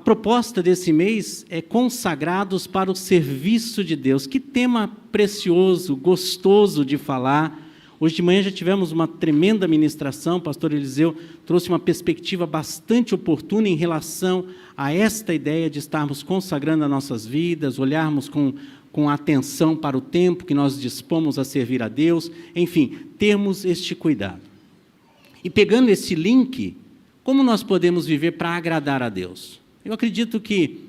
proposta desse mês é consagrados para o serviço de Deus. Que tema precioso, gostoso de falar. Hoje de manhã já tivemos uma tremenda ministração, o pastor Eliseu trouxe uma perspectiva bastante oportuna em relação a esta ideia de estarmos consagrando as nossas vidas, olharmos com atenção para o tempo que nós dispomos a servir a Deus, enfim, termos este cuidado. E pegando esse link, como nós podemos viver para agradar a Deus? Eu acredito que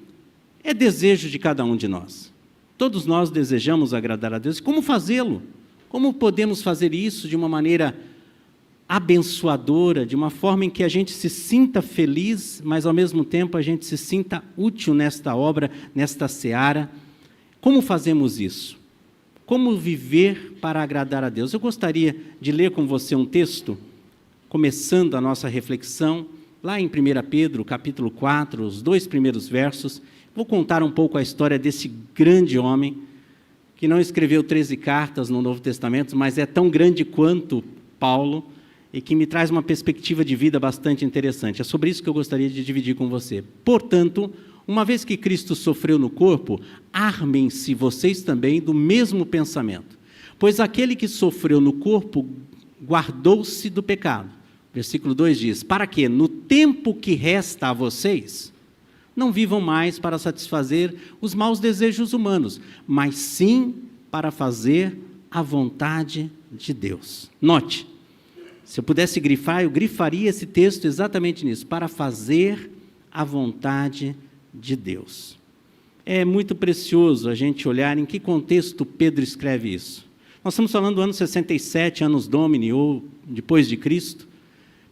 é desejo de cada um de nós. Todos nós desejamos agradar a Deus. Como fazê-lo? Como podemos fazer isso de uma maneira abençoadora, de uma forma em que a gente se sinta feliz, mas ao mesmo tempo a gente se sinta útil nesta obra, nesta seara? Como fazemos isso? Como viver para agradar a Deus? Eu gostaria de ler com você um texto, começando a nossa reflexão, lá em 1 Pedro, capítulo 4, os 2 primeiros versos. Vou contar um pouco a história desse grande homem, que não escreveu 13 cartas no Novo Testamento, mas é tão grande quanto Paulo, e que me traz uma perspectiva de vida bastante interessante. É sobre isso que eu gostaria de dividir com você. Portanto, uma vez que Cristo sofreu no corpo, armem-se vocês também do mesmo pensamento. Pois aquele que sofreu no corpo guardou-se do pecado. Versículo 2 diz, para que, no tempo que resta a vocês, não vivam mais para satisfazer os maus desejos humanos, mas sim para fazer a vontade de Deus. Note, se eu pudesse grifar, eu grifaria esse texto exatamente nisso, para fazer a vontade de Deus. É muito precioso a gente olhar em que contexto Pedro escreve isso. Nós estamos falando do ano 67, anos Domini, ou depois de Cristo.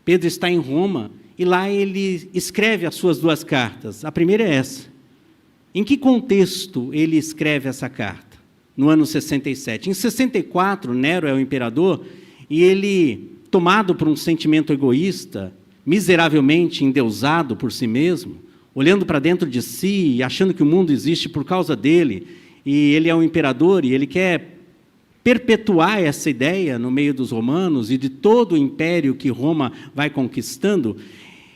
Pedro está em Roma, e lá ele escreve as suas 2 cartas. A primeira é essa. Em que contexto ele escreve essa carta? No ano 67. Em 64, Nero é o imperador, e ele, tomado por um sentimento egoísta, miseravelmente endeusado por si mesmo, olhando para dentro de si, achando que o mundo existe por causa dele, e ele é um imperador, e ele quer perpetuar essa ideia no meio dos romanos e de todo o império que Roma vai conquistando.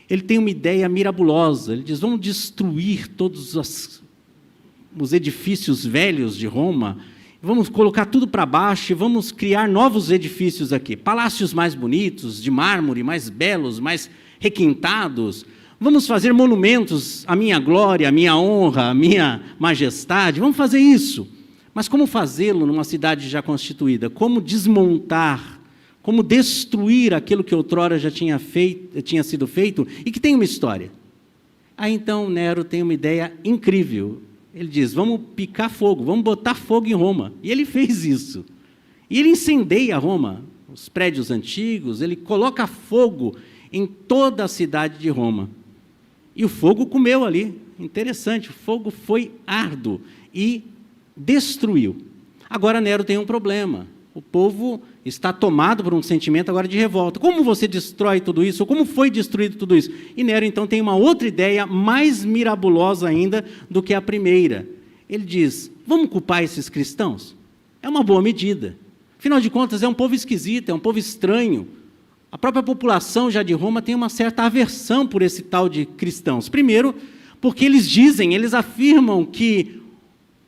Ele tem uma ideia mirabulosa. Ele diz, vamos destruir todos os edifícios velhos de Roma, vamos colocar tudo para baixo e vamos criar novos edifícios aqui, palácios mais bonitos, de mármore, mais belos, mais requintados. Vamos fazer monumentos à minha glória, à minha honra, à minha majestade. Vamos fazer isso. Mas como fazê-lo numa cidade já constituída? Como desmontar, como destruir aquilo que outrora já tinha sido feito e que tem uma história? Aí então Nero tem uma ideia incrível. Ele diz, vamos picar fogo, vamos botar fogo em Roma. E ele fez isso. E ele incendeia Roma, os prédios antigos, ele coloca fogo em toda a cidade de Roma. E o fogo comeu ali. Interessante, o fogo foi árduo e destruiu. Agora Nero tem um problema. O povo está tomado por um sentimento agora de revolta. Como você destrói tudo isso? Ou como foi destruído tudo isso? E Nero então tem uma outra ideia mais mirabulosa ainda do que a primeira. Ele diz, vamos culpar esses cristãos? É uma boa medida. Afinal de contas, é um povo esquisito, é um povo estranho. A própria população já de Roma tem uma certa aversão por esse tal de cristãos. Primeiro, porque eles afirmam que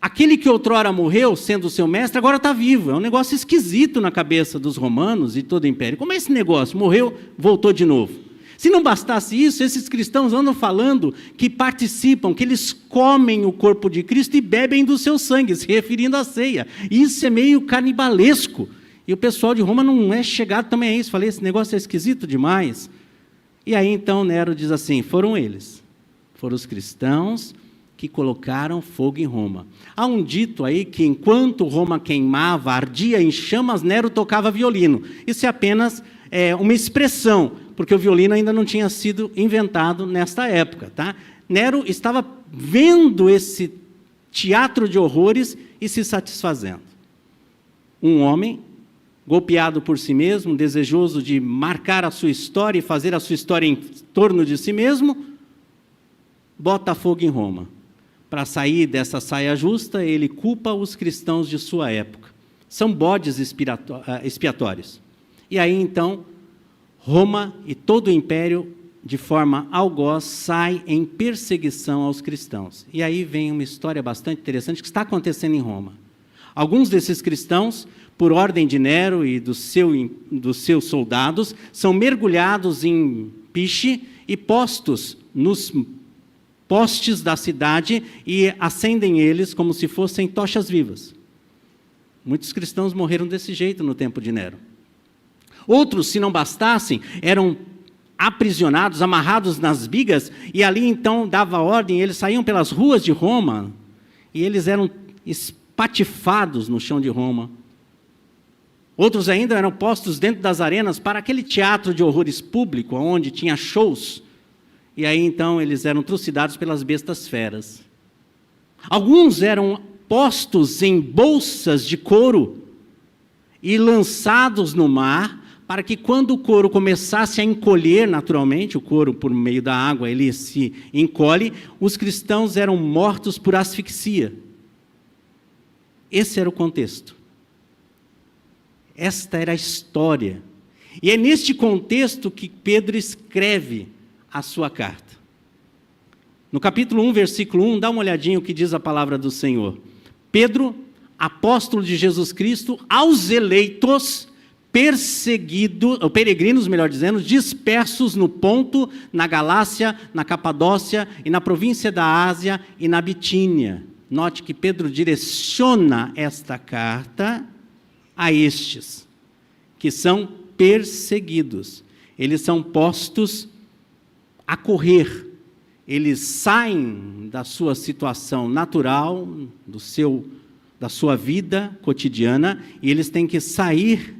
aquele que outrora morreu, sendo o seu mestre, agora está vivo. É um negócio esquisito na cabeça dos romanos e todo o império. Como é esse negócio? Morreu, voltou de novo. Se não bastasse isso, esses cristãos andam falando que participam, que eles comem o corpo de Cristo e bebem do seu sangue, se referindo à ceia. Isso é meio canibalesco. E o pessoal de Roma não é chegado também a isso. Falei, esse negócio é esquisito demais. E aí então Nero diz assim, foram eles. Foram os cristãos que colocaram fogo em Roma. Há um dito aí que enquanto Roma queimava, ardia em chamas, Nero tocava violino. Isso é apenas uma expressão, porque o violino ainda não tinha sido inventado nesta época. Tá? Nero estava vendo esse teatro de horrores e se satisfazendo. Um homem, golpeado por si mesmo, desejoso de marcar a sua história e fazer a sua história em torno de si mesmo, bota fogo em Roma. Para sair dessa saia justa, ele culpa os cristãos de sua época. São bodes expiatórios. E aí, então, Roma e todo o império de forma algoz, sai em perseguição aos cristãos. E aí vem uma história bastante interessante que está acontecendo em Roma. Alguns desses cristãos, por ordem de Nero e dos seus soldados, são mergulhados em piche e postos nos postes da cidade e acendem eles como se fossem tochas vivas. Muitos cristãos morreram desse jeito no tempo de Nero. Outros, se não bastassem, eram aprisionados, amarrados nas bigas, e ali então dava ordem, eles saíam pelas ruas de Roma, e eles eram espatifados no chão de Roma. Outros ainda eram postos dentro das arenas para aquele teatro de horrores público, onde tinha shows, e aí então eles eram trucidados pelas bestas feras. Alguns eram postos em bolsas de couro e lançados no mar, para que quando o couro começasse a encolher naturalmente, o couro por meio da água ele se encolhe, os cristãos eram mortos por asfixia. Esse era o contexto. Esta era a história. E é neste contexto que Pedro escreve a sua carta. No capítulo 1, versículo 1, dá uma olhadinha o que diz a palavra do Senhor. Pedro, apóstolo de Jesus Cristo, aos eleitos, peregrinos, melhor dizendo, dispersos no Ponto, na Galácia, na Capadócia e na província da Ásia e na Bitínia. Note que Pedro direciona esta carta a estes, que são perseguidos. Eles são postos a correr. Eles saem da sua situação natural, da sua vida cotidiana, e eles têm que sair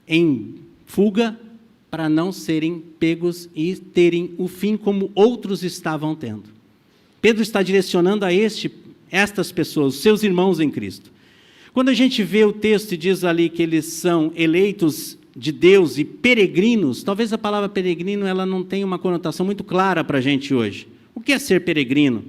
em fuga para não serem pegos e terem o fim como outros estavam tendo. Pedro está direcionando a estas pessoas, seus irmãos em Cristo. Quando a gente vê o texto e diz ali que eles são eleitos de Deus e peregrinos, talvez a palavra peregrino ela não tenha uma conotação muito clara para a gente hoje. O que é ser peregrino?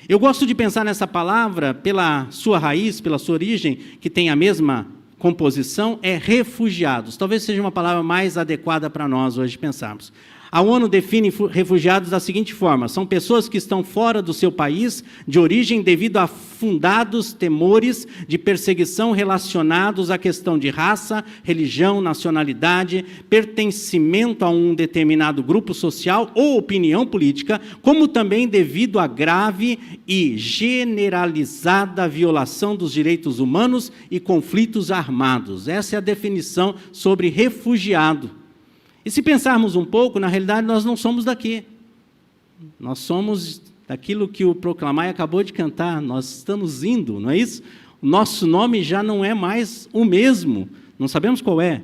Eu gosto de pensar nessa palavra pela sua raiz, pela sua origem, que tem a mesma composição, é refugiados. Talvez seja uma palavra mais adequada para nós hoje pensarmos. A ONU define refugiados da seguinte forma: são pessoas que estão fora do seu país de origem devido a fundados temores de perseguição relacionados à questão de raça, religião, nacionalidade, pertencimento a um determinado grupo social ou opinião política, como também devido à grave e generalizada violação dos direitos humanos e conflitos armados. Essa é a definição sobre refugiado. E se pensarmos um pouco, na realidade nós não somos daqui. Nós somos daquilo que o Proclamai acabou de cantar, nós estamos indo, não é isso? O nosso nome já não é mais o mesmo, não sabemos qual é,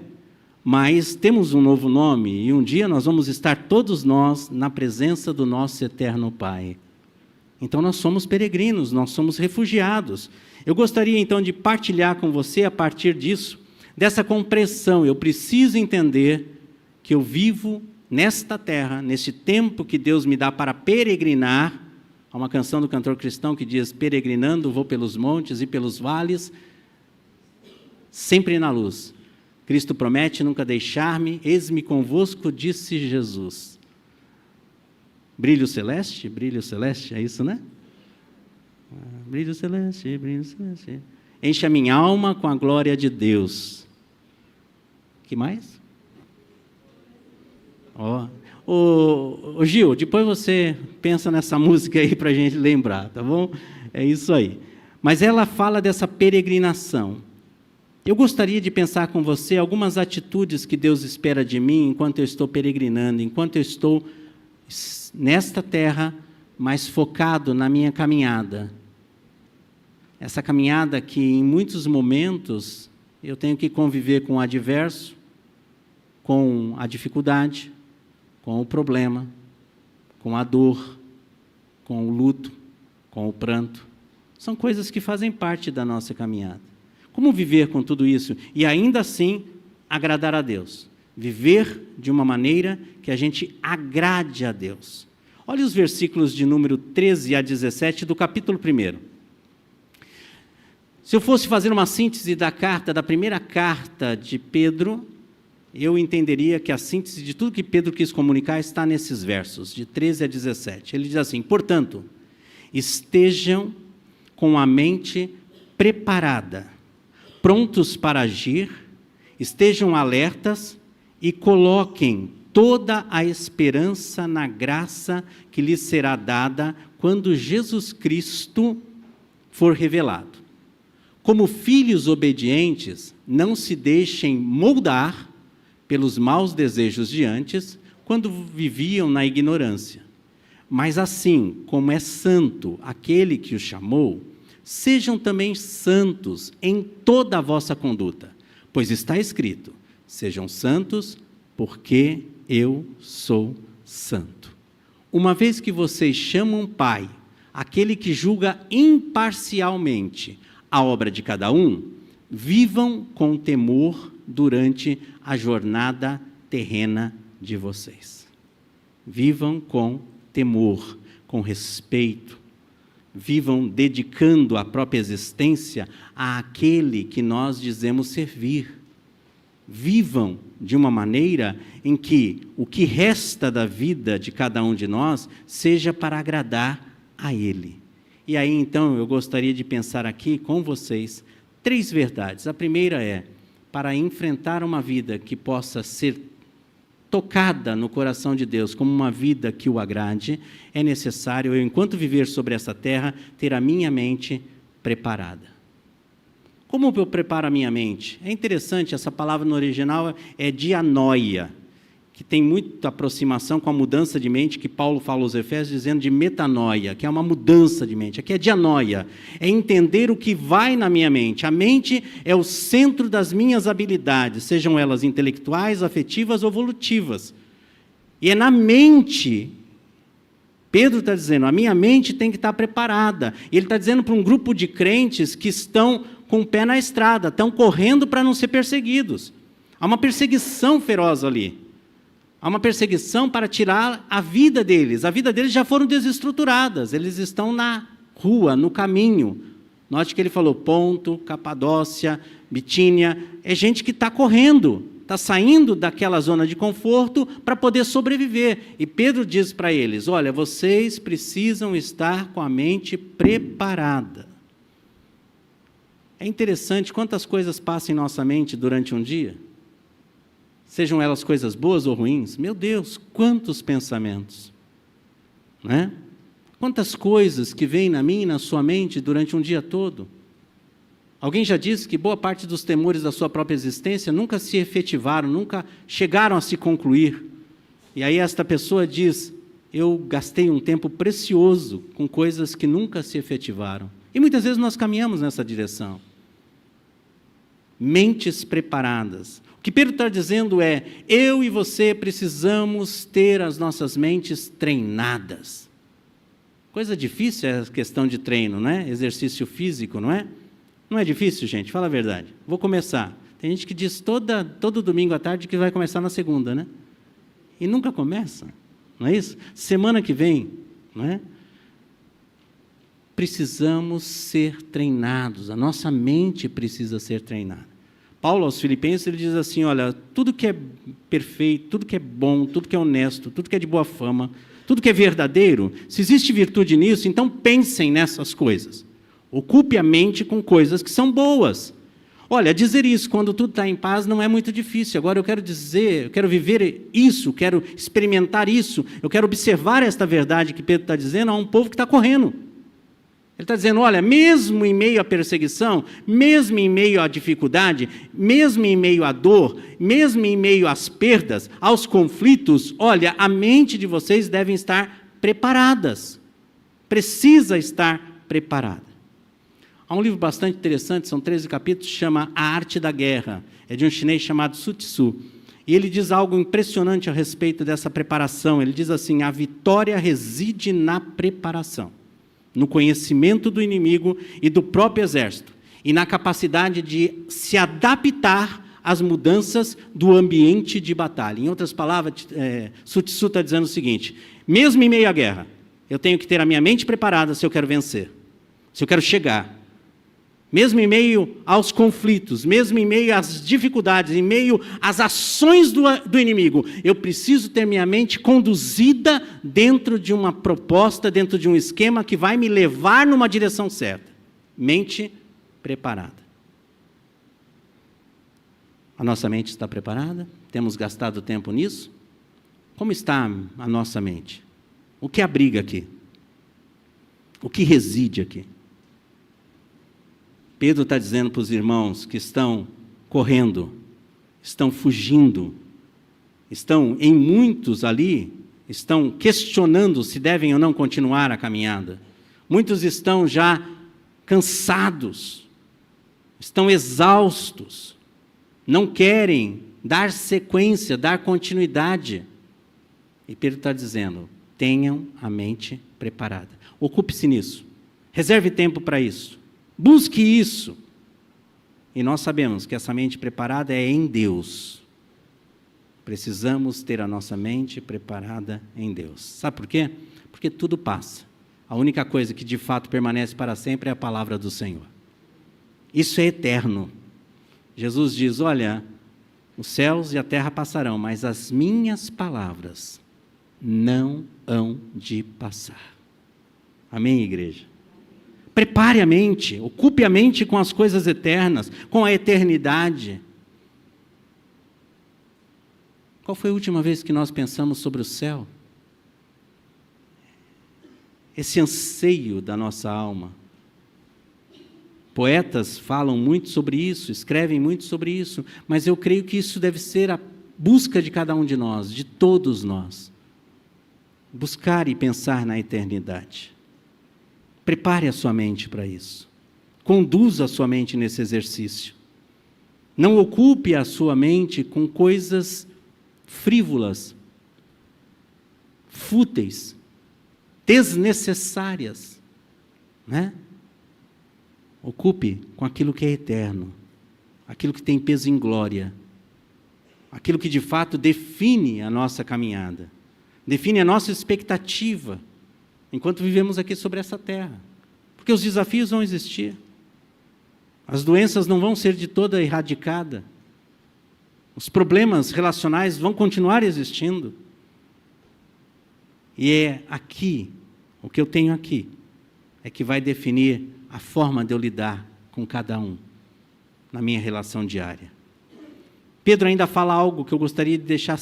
mas temos um novo nome e um dia nós vamos estar todos nós na presença do nosso eterno Pai. Então nós somos peregrinos, nós somos refugiados. Eu gostaria então de partilhar com você a partir disso, dessa compreensão. Eu preciso entender que eu vivo nesta terra, neste tempo que Deus me dá para peregrinar. Há uma canção do cantor cristão que diz: peregrinando vou pelos montes e pelos vales, sempre na luz. Cristo promete nunca deixar-me, eis-me convosco, disse Jesus. Brilho celeste, é isso, né? Brilho celeste, enche a minha alma com a glória de Deus. Que mais? Ô Gil, depois você pensa nessa música aí para a gente lembrar, tá bom? É isso aí. Mas ela fala dessa peregrinação. Eu gostaria de pensar com você algumas atitudes que Deus espera de mim enquanto eu estou peregrinando, enquanto eu estou nesta terra, mas focado na minha caminhada. Essa caminhada que em muitos momentos eu tenho que conviver com o adverso, com a dificuldade, com o problema, com a dor, com o luto, com o pranto. São coisas que fazem parte da nossa caminhada. Como viver com tudo isso e ainda assim agradar a Deus? Viver de uma maneira que a gente agrade a Deus. Olha os versículos de número 13 a 17 do capítulo 1. Se eu fosse fazer uma síntese da primeira carta de Pedro, eu entenderia que a síntese de tudo que Pedro quis comunicar está nesses versos, de 13 a 17. Ele diz assim: portanto, estejam com a mente preparada, prontos para agir, estejam alertas e coloquem toda a esperança na graça que lhes será dada quando Jesus Cristo for revelado. Como filhos obedientes, não se deixem moldar pelos maus desejos de antes, quando viviam na ignorância. Mas assim como é santo aquele que os chamou, sejam também santos em toda a vossa conduta, pois está escrito: sejam santos, porque eu sou santo. Uma vez que vocês chamam Pai, aquele que julga imparcialmente a obra de cada um, vivam com temor durante a jornada terrena de vocês. Vivam com temor, com respeito. Vivam dedicando a própria existência àquele que nós dizemos servir. Vivam de uma maneira em que o que resta da vida de cada um de nós seja para agradar a Ele. E aí, então, eu gostaria de pensar aqui com vocês 3 verdades. A primeira é, para enfrentar uma vida que possa ser tocada no coração de Deus como uma vida que o agrade, é necessário eu, enquanto viver sobre essa terra, ter a minha mente preparada. Como eu preparo a minha mente? É interessante, essa palavra no original é dianoia, que tem muita aproximação com a mudança de mente que Paulo fala aos Efésios, dizendo de metanoia, que é uma mudança de mente. Aqui é dianoia, é entender o que vai na minha mente. A mente é o centro das minhas habilidades, sejam elas intelectuais, afetivas ou volitivas. E é na mente, Pedro está dizendo, a minha mente tem que estar preparada. E ele está dizendo para um grupo de crentes que estão com o pé na estrada, estão correndo para não ser perseguidos. Há uma perseguição feroz ali. Há uma perseguição para tirar a vida deles. A vida deles já foram desestruturadas. Eles estão na rua, no caminho. Note que ele falou Ponto, Capadócia, Bitínia. É gente que está correndo, está saindo daquela zona de conforto para poder sobreviver. E Pedro diz para eles, olha, vocês precisam estar com a mente preparada. É interessante quantas coisas passam em nossa mente durante um dia. Sejam elas coisas boas ou ruins, meu Deus, quantos pensamentos, não é? Quantas coisas que vêm na minha e na sua mente durante um dia todo. Alguém já disse que boa parte dos temores da sua própria existência nunca se efetivaram, nunca chegaram a se concluir. E aí esta pessoa diz, eu gastei um tempo precioso com coisas que nunca se efetivaram. E muitas vezes nós caminhamos nessa direção. Mentes preparadas. O que Pedro está dizendo é, eu e você precisamos ter as nossas mentes treinadas. Coisa difícil é a questão de treino, não é? Exercício físico, não é? Não é difícil, gente? Fala a verdade. Vou começar. Tem gente que diz todo domingo à tarde que vai começar na segunda, né? E nunca começa, não é isso? Semana que vem, não é? Precisamos ser treinados, a nossa mente precisa ser treinada. Paulo, aos Filipenses, ele diz assim, olha, tudo que é perfeito, tudo que é bom, tudo que é honesto, tudo que é de boa fama, tudo que é verdadeiro, se existe virtude nisso, então pensem nessas coisas. Ocupe a mente com coisas que são boas. Olha, dizer isso quando tudo está em paz não é muito difícil. Agora eu quero dizer, eu quero viver isso, quero experimentar isso, eu quero observar esta verdade que Pedro está dizendo a um povo que está correndo. Ele está dizendo, olha, mesmo em meio à perseguição, mesmo em meio à dificuldade, mesmo em meio à dor, mesmo em meio às perdas, aos conflitos, olha, a mente de vocês deve estar preparadas. Precisa estar preparada. Há um livro bastante interessante, são 13 capítulos, chama A Arte da Guerra. É de um chinês chamado Sun Tzu. E ele diz algo impressionante a respeito dessa preparação. Ele diz assim, a vitória reside na preparação, no conhecimento do inimigo e do próprio exército, e na capacidade de se adaptar às mudanças do ambiente de batalha. Em outras palavras, Sun Tzu está dizendo o seguinte, mesmo em meio à guerra, eu tenho que ter a minha mente preparada se eu quero vencer, se eu quero chegar. mesmo em meio aos conflitos, mesmo em meio às dificuldades, em meio às ações do inimigo, eu preciso ter minha mente conduzida dentro de uma proposta, dentro de um esquema que vai me levar numa direção certa. Mente preparada. A nossa mente está preparada? Temos gastado tempo nisso? Como está a nossa mente? O que abriga aqui? O que reside aqui? Pedro está dizendo para os irmãos que estão correndo, estão fugindo, estão, em muitos ali, estão questionando se devem ou não continuar a caminhada. Muitos estão já cansados, estão exaustos, não querem dar sequência, dar continuidade. E Pedro está dizendo, tenham a mente preparada. Ocupe-se nisso, reserve tempo para isso, busque isso. E nós sabemos que essa mente preparada é em Deus. Precisamos ter a nossa mente preparada em Deus. Sabe por quê? Porque tudo passa. A única coisa que de fato permanece para sempre é a palavra do Senhor. Isso é eterno. Jesus diz, olha, os céus e a terra passarão, mas as minhas palavras não hão de passar. Amém, igreja? Prepare a mente, ocupe a mente com as coisas eternas, com a eternidade. Qual foi a última vez que nós pensamos sobre o céu? Esse anseio da nossa alma. Poetas falam muito sobre isso, escrevem muito sobre isso, mas eu creio que isso deve ser a busca de cada um de nós, de todos nós. Buscar e pensar na eternidade. Prepare a sua mente para isso. Conduza a sua mente nesse exercício. Não ocupe a sua mente com coisas frívolas, fúteis, desnecessárias, né? Ocupe com aquilo que é eterno, aquilo que tem peso em glória, aquilo que de fato define a nossa caminhada, define a nossa expectativa, enquanto vivemos aqui sobre essa terra. Porque os desafios vão existir, as doenças não vão ser de toda erradicadas, os problemas relacionais vão continuar existindo. E é aqui, o que eu tenho aqui, é que vai definir a forma de eu lidar com cada um, na minha relação diária. Pedro ainda fala algo que eu gostaria de deixar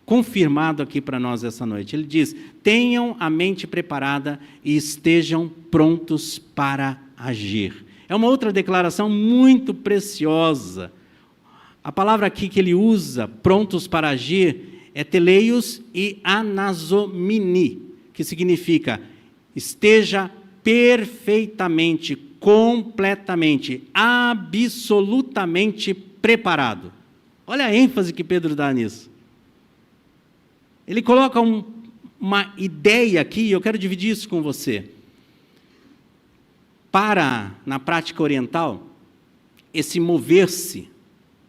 confirmado aqui para nós essa noite. Ele diz, tenham a mente preparada e estejam prontos para agir. É uma outra declaração muito preciosa. A palavra aqui que ele usa, prontos para agir, é teleios e anasomini, que significa esteja perfeitamente, completamente, absolutamente preparado. Olha a ênfase que Pedro dá nisso. Ele coloca uma ideia aqui, eu quero dividir isso com você. Na prática oriental, esse mover-se,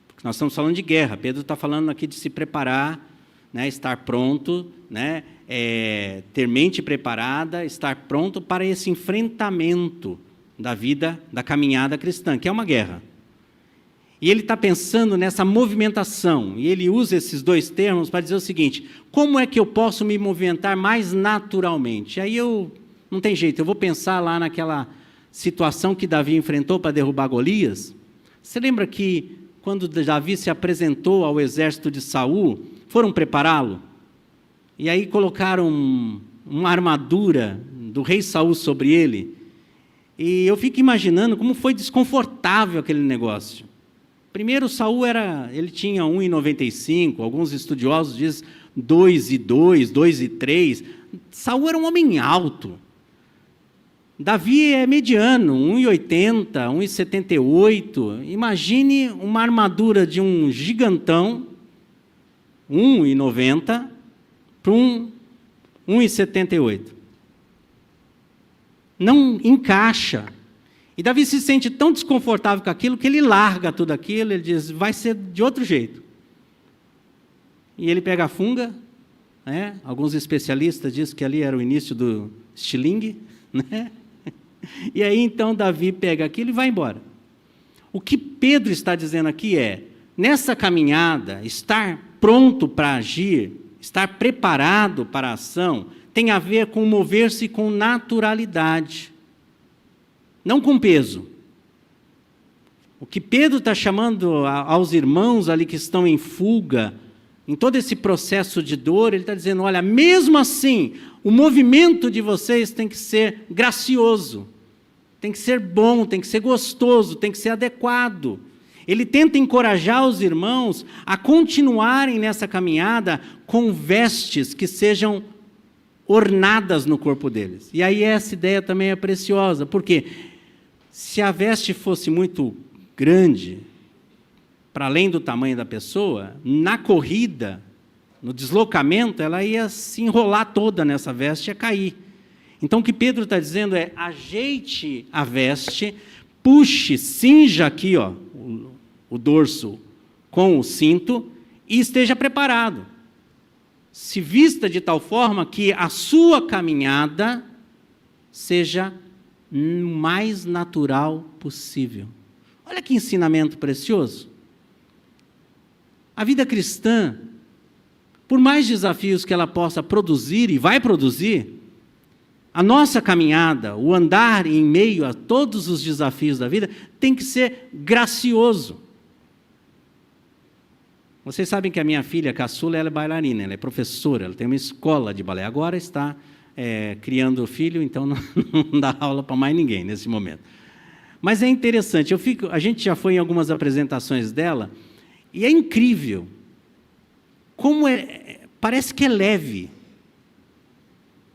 porque nós estamos falando de guerra, Pedro está falando aqui de se preparar, né, estar pronto, né, ter mente preparada, estar pronto para esse enfrentamento da vida, da caminhada cristã, que é uma guerra. E ele está pensando nessa movimentação, e ele usa esses dois termos para dizer o seguinte, como é que eu posso me movimentar mais naturalmente? Aí não tem jeito, eu vou pensar lá naquela situação que Davi enfrentou para derrubar Golias. Você lembra que quando Davi se apresentou ao exército de Saul, foram prepará-lo? E aí colocaram uma armadura do rei Saul sobre ele, e eu fico imaginando como foi desconfortável aquele negócio. Primeiro, Saul ele tinha 1,95, alguns estudiosos dizem 2,2, 2,3. Saul era um homem alto. Davi é mediano, 1,80, 1,78. Imagine uma armadura de um gigantão, 1,90, para 1,78. Não encaixa. E Davi se sente tão desconfortável com aquilo que ele larga tudo aquilo, ele diz, vai ser de outro jeito. E ele pega a funga, né? Alguns especialistas dizem que ali era o início do estilingue, né? E aí então Davi pega aquilo e vai embora. O que Pedro está dizendo aqui é, nessa caminhada, estar pronto para agir, estar preparado para a ação, tem a ver com mover-se com naturalidade, não com peso. O que Pedro está chamando aos irmãos ali que estão em fuga, em todo esse processo de dor, ele está dizendo, olha, mesmo assim, o movimento de vocês tem que ser gracioso, tem que ser bom, tem que ser gostoso, tem que ser adequado. Ele tenta encorajar os irmãos a continuarem nessa caminhada com vestes que sejam ornadas no corpo deles. E aí essa ideia também é preciosa, porque se a veste fosse muito grande, para além do tamanho da pessoa, na corrida, no deslocamento, ela ia se enrolar toda nessa veste e ia cair. Então o que Pedro está dizendo é, ajeite a veste, puxe, cinja aqui o dorso com o cinto e esteja preparado. Se vista de tal forma que a sua caminhada seja o mais natural possível. Olha que ensinamento precioso. A vida cristã, por mais desafios que ela possa produzir e vai produzir, a nossa caminhada, o andar em meio a todos os desafios da vida, tem que ser gracioso. Vocês sabem que a minha filha, caçula, ela é bailarina, ela é professora, ela tem uma escola de balé. Agora está criando o filho, então não dá aula para mais ninguém nesse momento. Mas é interessante, a gente já foi em algumas apresentações dela, e é incrível como parece que é leve.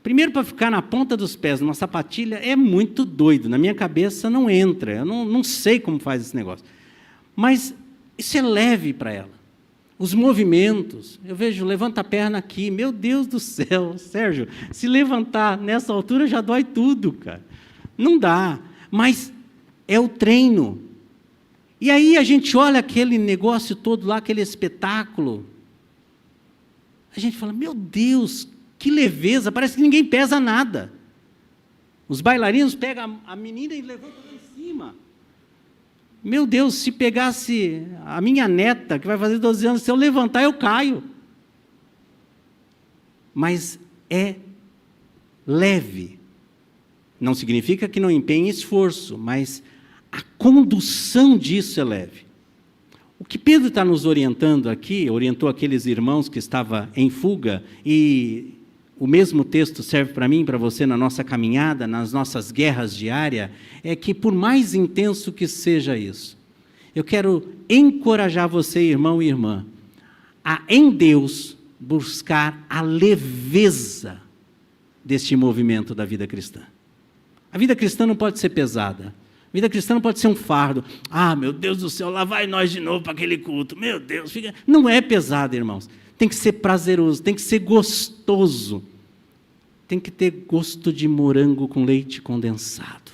Primeiro, para ficar na ponta dos pés numa sapatilha, é muito doido. Na minha cabeça não entra. Eu não sei como faz esse negócio. Mas isso é leve para ela. Os movimentos, eu vejo, levanta a perna aqui. Meu Deus do céu, Sérgio, se levantar nessa altura já dói tudo, cara. Não dá. Mas é o treino. E aí a gente olha aquele negócio todo lá, aquele espetáculo. A gente fala, meu Deus, que leveza, parece que ninguém pesa nada. Os bailarinos pegam a menina e levantam lá em cima. Meu Deus, se pegasse a minha neta, que vai fazer 12 anos, se eu levantar, eu caio. Mas é leve. Não significa que não empenhe esforço, mas a condução disso é leve. O que Pedro está nos orientando aqui, orientou aqueles irmãos que estavam em fuga, e o mesmo texto serve para mim e para você na nossa caminhada, nas nossas guerras diárias, é que por mais intenso que seja isso, eu quero encorajar você, irmão e irmã, a em Deus buscar a leveza deste movimento da vida cristã. A vida cristã não pode ser pesada. A vida cristã não pode ser um fardo. Ah, meu Deus do céu, lá vai nós de novo para aquele culto. Meu Deus, não é pesado, irmãos. Tem que ser prazeroso, tem que ser gostoso. Tem que ter gosto de morango com leite condensado.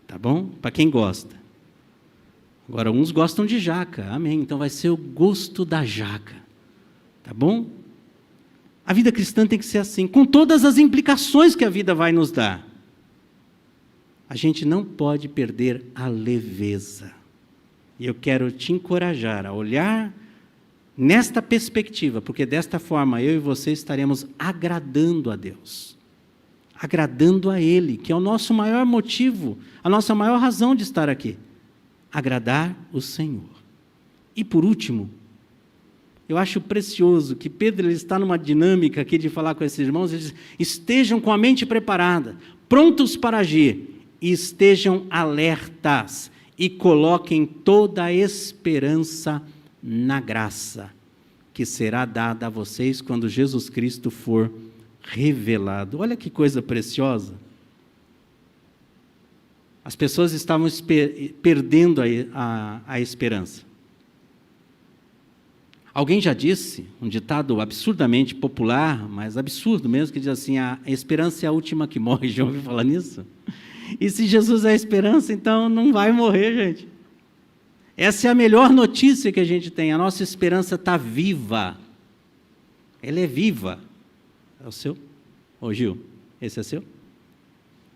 Tá bom? Para quem gosta. Agora, uns gostam de jaca. Amém. Então vai ser o gosto da jaca. Tá bom? A vida cristã tem que ser assim, com todas as implicações que a vida vai nos dar. A gente não pode perder a leveza. E eu quero te encorajar a olhar nesta perspectiva, porque desta forma eu e você estaremos agradando a Deus. Agradando a Ele, que é o nosso maior motivo, a nossa maior razão de estar aqui. Agradar o Senhor. E por último, eu acho precioso que Pedro ele está numa dinâmica aqui de falar com esses irmãos, ele diz, estejam com a mente preparada, prontos para agir, e estejam alertas e coloquem toda a esperança na graça que será dada a vocês quando Jesus Cristo for revelado. Olha que coisa preciosa. As pessoas estavam perdendo a esperança. Alguém já disse, um ditado absurdamente popular, mas absurdo mesmo, que diz assim, a esperança é a última que morre. Já ouviu falar nisso? E se Jesus é a esperança, então não vai morrer, gente. Essa é a melhor notícia que a gente tem. A nossa esperança está viva. Ela é viva. É o seu? Ô Gil, esse é seu?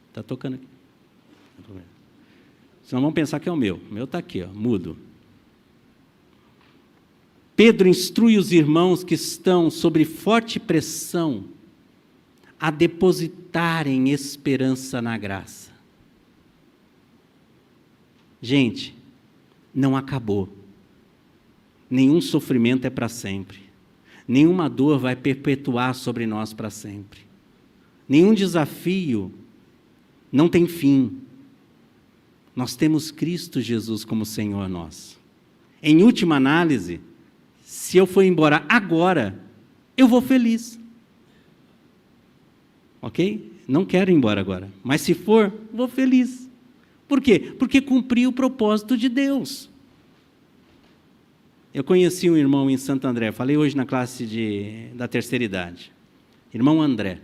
Está tocando aqui. Senão vão pensar que é o meu. O meu está aqui, ó, mudo. Pedro instrui os irmãos que estão sob forte pressão a depositarem esperança na graça. Gente, não acabou. Nenhum sofrimento é para sempre. Nenhuma dor vai perpetuar sobre nós para sempre. Nenhum desafio não tem fim. Nós temos Cristo Jesus como Senhor nosso. Em última análise, se eu for embora agora, eu vou feliz. Ok? Não quero ir embora agora. Mas se for, vou feliz. Por quê? Porque cumpri o propósito de Deus. Eu conheci um irmão em Santo André. Falei hoje na classe da terceira idade. Irmão André.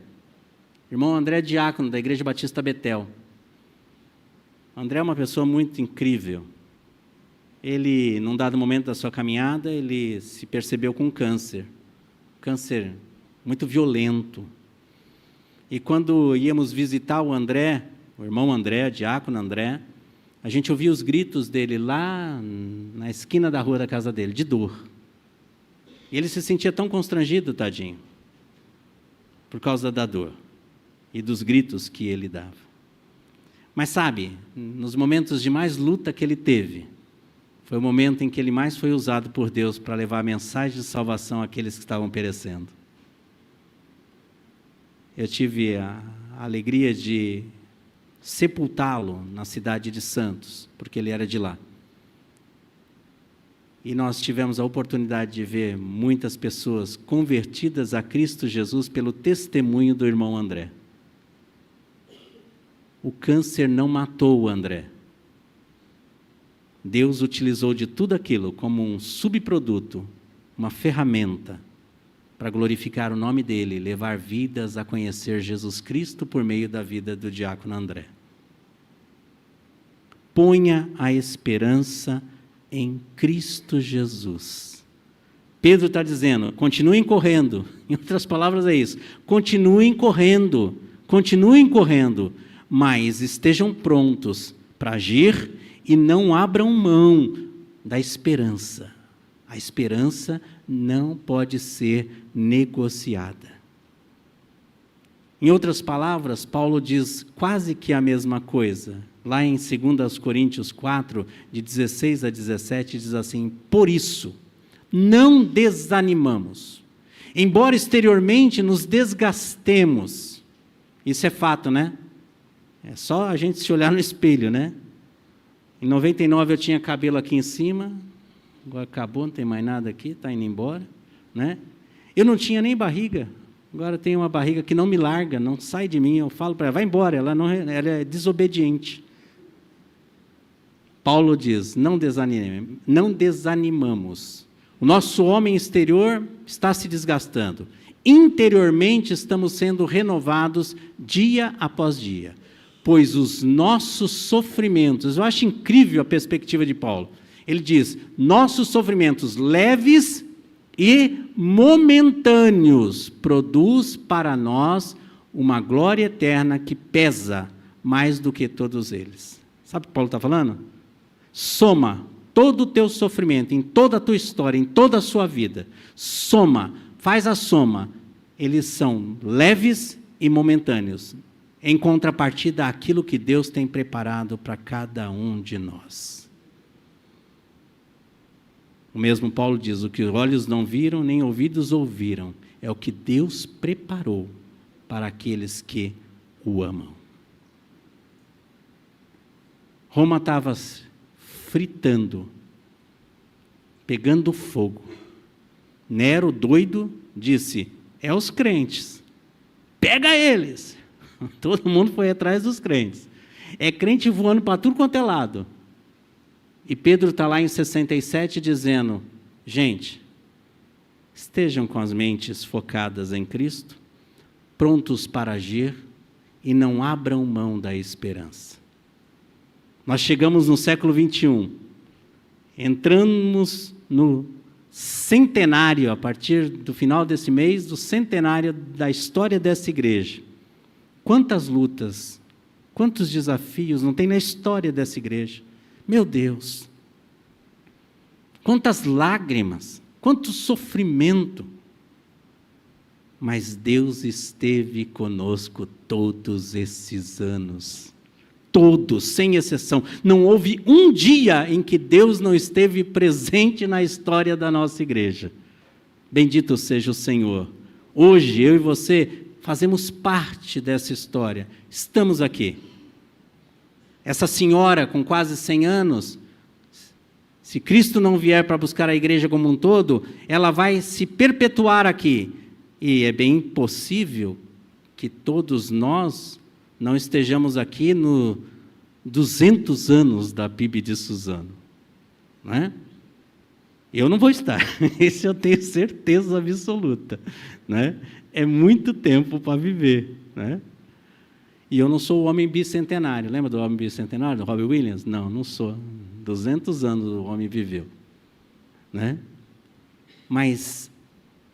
Irmão André é diácono da Igreja Batista Betel. André é uma pessoa muito incrível. Ele, num dado momento da sua caminhada, ele se percebeu com câncer. Câncer muito violento. E quando íamos visitar o André, o irmão André, diácono André, a gente ouvia os gritos dele lá na esquina da rua da casa dele, de dor. E ele se sentia tão constrangido, tadinho, por causa da dor e dos gritos que ele dava. Mas sabe, nos momentos de mais luta que ele teve, foi o momento em que ele mais foi usado por Deus para levar a mensagem de salvação àqueles que estavam perecendo. Eu tive a alegria de sepultá-lo na cidade de Santos, porque ele era de lá. E nós tivemos a oportunidade de ver muitas pessoas convertidas a Cristo Jesus pelo testemunho do irmão André. O câncer não matou o André. Deus utilizou de tudo aquilo como um subproduto, uma ferramenta, para glorificar o nome dele e levar vidas a conhecer Jesus Cristo por meio da vida do diácono André. Ponha a esperança em Cristo Jesus. Pedro está dizendo, continuem correndo. Em outras palavras é isso. Continuem correndo, mas estejam prontos para agir e não abram mão da esperança. A esperança não pode ser negociada. Em outras palavras, Paulo diz quase que a mesma coisa. Lá em 2 Coríntios 4, de 16 a 17, diz assim: por isso, não desanimamos, embora exteriormente nos desgastemos. Isso é fato, né? É só a gente se olhar no espelho, né? Em 99 eu tinha cabelo aqui em cima, agora acabou, não tem mais nada aqui, está indo embora, né? Eu não tinha nem barriga, agora tenho uma barriga que não me larga, não sai de mim, eu falo para ela, vai embora, ela é desobediente. Paulo diz, não desanimamos. O nosso homem exterior está se desgastando. Interiormente estamos sendo renovados dia após dia. Pois os nossos sofrimentos, eu acho incrível a perspectiva de Paulo. Ele diz, nossos sofrimentos leves e momentâneos produz para nós uma glória eterna que pesa mais do que todos eles. Sabe o que Paulo está falando? Soma todo o teu sofrimento, em toda a tua história, em toda a sua vida. Soma, faz a soma. Eles são leves e momentâneos. Em contrapartida àquilo que Deus tem preparado para cada um de nós. O mesmo Paulo diz, o que olhos não viram, nem ouvidos ouviram, é o que Deus preparou para aqueles que o amam. Roma estava fritando, pegando fogo. Nero, doido, disse, é os crentes, pega eles. Todo mundo foi atrás dos crentes. É crente voando para tudo quanto é lado. E Pedro está lá em 67 dizendo, gente, estejam com as mentes focadas em Cristo, prontos para agir e não abram mão da esperança. Nós chegamos no século 21, entramos no centenário, a partir do final desse mês, do centenário da história dessa igreja. Quantas lutas, quantos desafios não tem na história dessa igreja. Meu Deus, quantas lágrimas, quanto sofrimento. Mas Deus esteve conosco todos esses anos. Todos, sem exceção. Não houve um dia em que Deus não esteve presente na história da nossa igreja. Bendito seja o Senhor. Hoje, eu e você fazemos parte dessa história. Estamos aqui. Essa senhora com quase 100 anos, se Cristo não vier para buscar a igreja como um todo, ela vai se perpetuar aqui. E é bem possível que todos nós não estejamos aqui no 200 anos da PIB de Suzano. Não é? Eu não vou estar, isso eu tenho certeza absoluta. Né? É muito tempo para viver. Né? E eu não sou o homem bicentenário. Lembra do homem bicentenário, do Robbie Williams? Não, não sou. 200 anos o homem viveu. Né? Mas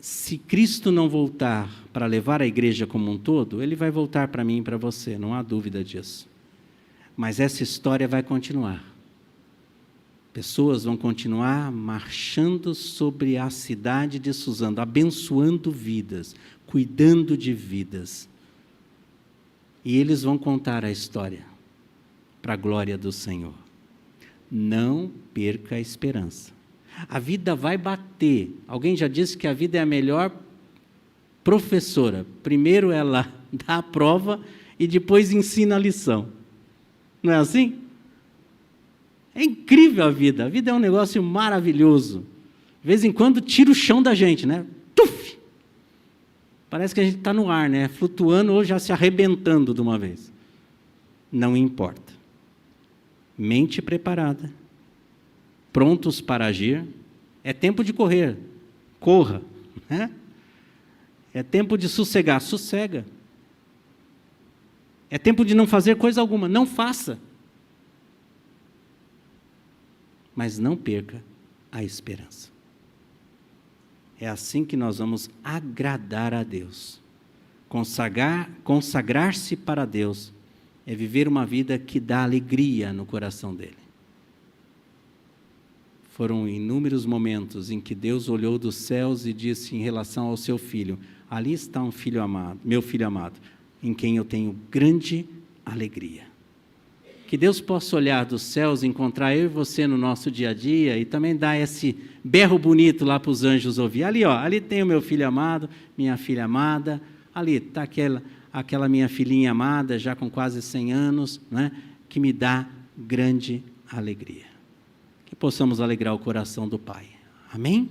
se Cristo não voltar para levar a igreja como um todo, Ele vai voltar para mim e para você, não há dúvida disso. Mas essa história vai continuar. Pessoas vão continuar marchando sobre a cidade de Suzano, abençoando vidas, cuidando de vidas. E eles vão contar a história para a glória do Senhor. Não perca a esperança. A vida vai bater. Alguém já disse que a vida é a melhor professora. Primeiro ela dá a prova e depois ensina a lição. Não é assim? É incrível a vida. A vida é um negócio maravilhoso. De vez em quando tira o chão da gente, né? Tuf! Parece que a gente está no ar, né? Flutuando ou já se arrebentando de uma vez. Não importa. Mente preparada. Prontos para agir. É tempo de correr. Corra. Né? É tempo de sossegar. Sossega. É tempo de não fazer coisa alguma. Não faça. Mas não perca a esperança. É assim que nós vamos agradar a Deus. Consagrar-se para Deus é viver uma vida que dá alegria no coração dele. Foram inúmeros momentos em que Deus olhou dos céus e disse em relação ao seu filho: ali está um filho amado, meu filho amado, em quem eu tenho grande alegria. Que Deus possa olhar dos céus, encontrar eu e você no nosso dia a dia e também dar esse berro bonito lá para os anjos ouvir. Ali, ó, ali tem o meu filho amado, minha filha amada, ali está aquela minha filhinha amada, já com quase 100 anos, né, que me dá grande alegria. Que possamos alegrar o coração do Pai. Amém?